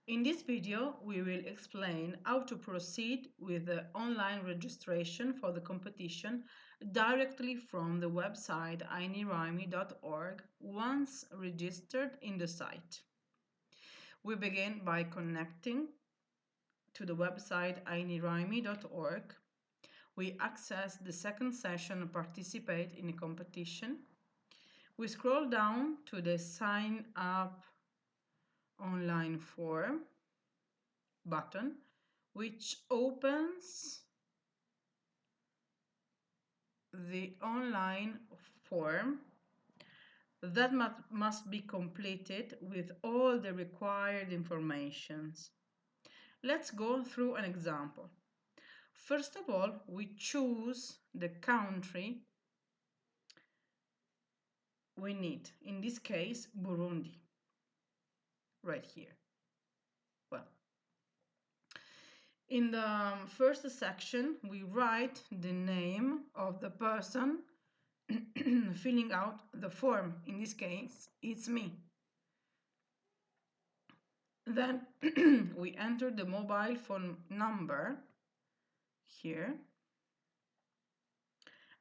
In this video, we will explain how to proceed with the online registration for the competition directly from the website inirimi.org once registered in the site. We begin by connecting to the website inirimi.org. We access the second session and participate in a competition. We scroll down to the Sign Up Online form button, which opens the online form that must be completed with all the required informations. Let's go through an example. First of all, we choose the country we need. In this case, Burundi, right here. Well, in the first section, we write the name of the person filling out the form. In this case, it's me. Then we enter the mobile phone number here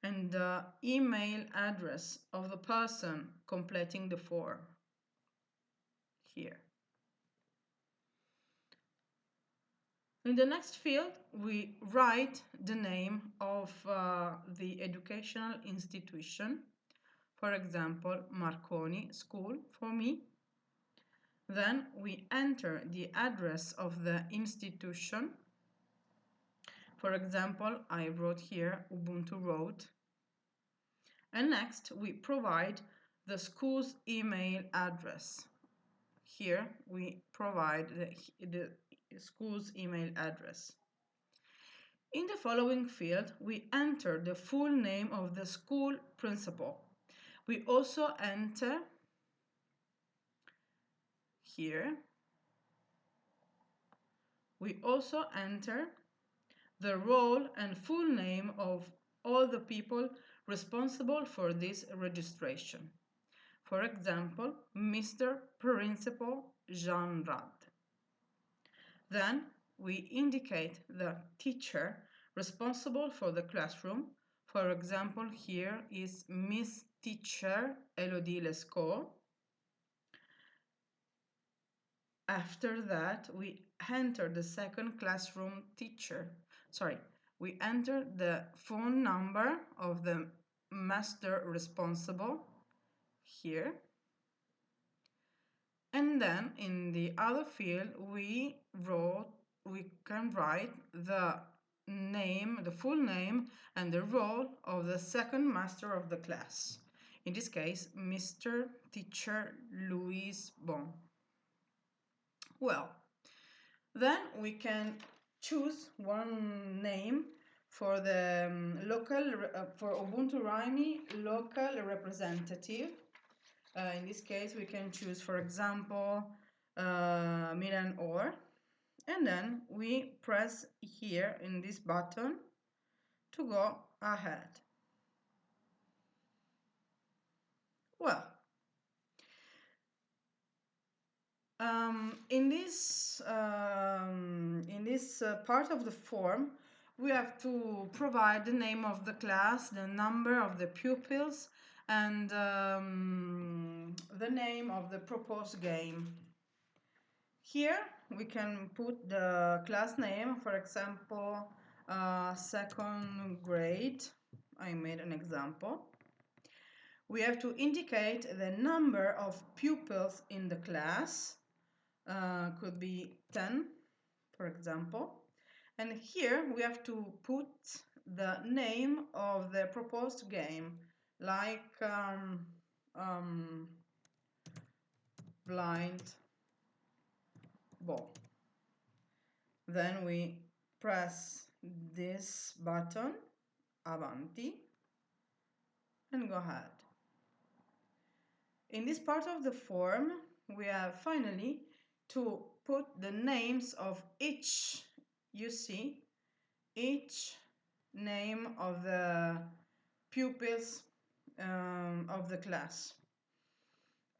and the email address of the person completing the form here. In the next field, we write the name of the educational institution, for example, Marconi School for me. Then we enter the address of the institution. For example, I wrote here Ubuntu Road. And next, we provide the school's email address. Here, we provide the school's email address. In the following field, we enter the full name of the school principal. We also enter here, we also enter the role and full name of all the people responsible for this registration. For example, Mr. Principal Jean Rad. Then we indicate the teacher responsible for the classroom. For example, here is Miss Teacher Elodie Lescaut. After that, we enter the second classroom teacher. We enter the phone number of the master responsible here. And then in the other field, we can write the name, the full name and the role of the second master of the class. In this case, Mr. Teacher Louis Bon. Well, then we can choose one name for the for Ubuntu Raimi local representative. In this case, we can choose, for example, Milan Or, and then we press here in this button to go ahead. Well, in this part of the form, we have to provide the name of the class, the number of the pupils, and the name of the proposed game. Here we can put the class name, for example, second grade. I made an example. We have to indicate the number of pupils in the class. Could be 10, for example. And here we have to put the name of the proposed game, like blind ball. Then we press this button, Avanti, and go ahead. In this part of the form, we have finally to put the names of each, you see, each name of the pupils of the class.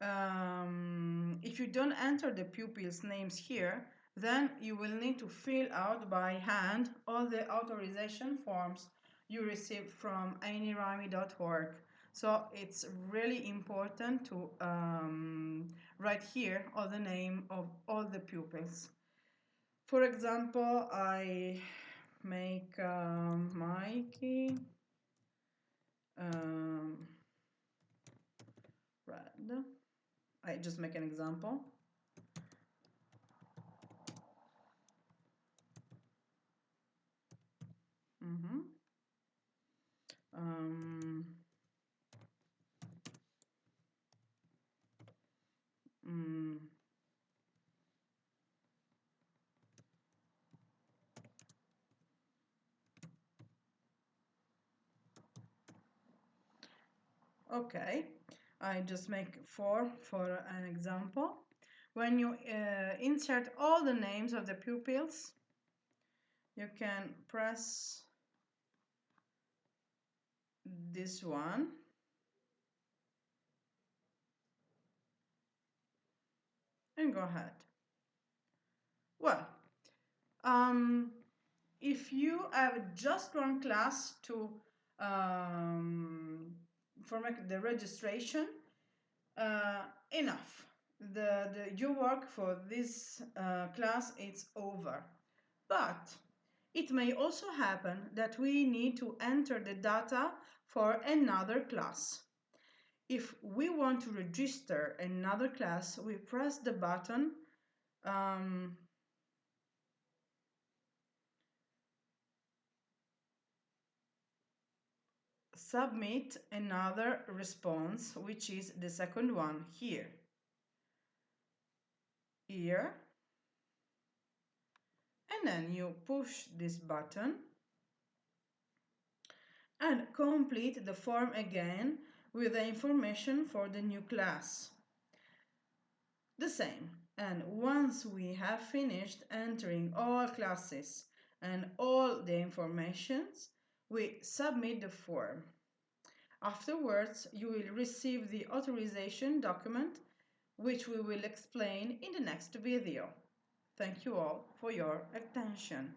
If you don't enter the pupils' names here, then you will need to fill out by hand all the authorization forms you received from ainirami.org. So it's really important to write here all the name of all the pupils. For example, I make Mikey red. I just make an example. Um, mm, okay, I just make 4 for an example. When you insert all the names of the pupils, you can press this one and go ahead. Well, if you have just one class to for make the registration, enough. Your work for this class is over. But it may also happen that we need to enter the data for another class. If we want to register another class, we press the button submit another response, which is the second one here. Here. And then you push this button and complete the form again with the information for the new class. The same. And once we have finished entering all classes and all the informations, we submit the form. Afterwards, you will receive the authorization document, which we will explain in the next video. Thank you all for your attention.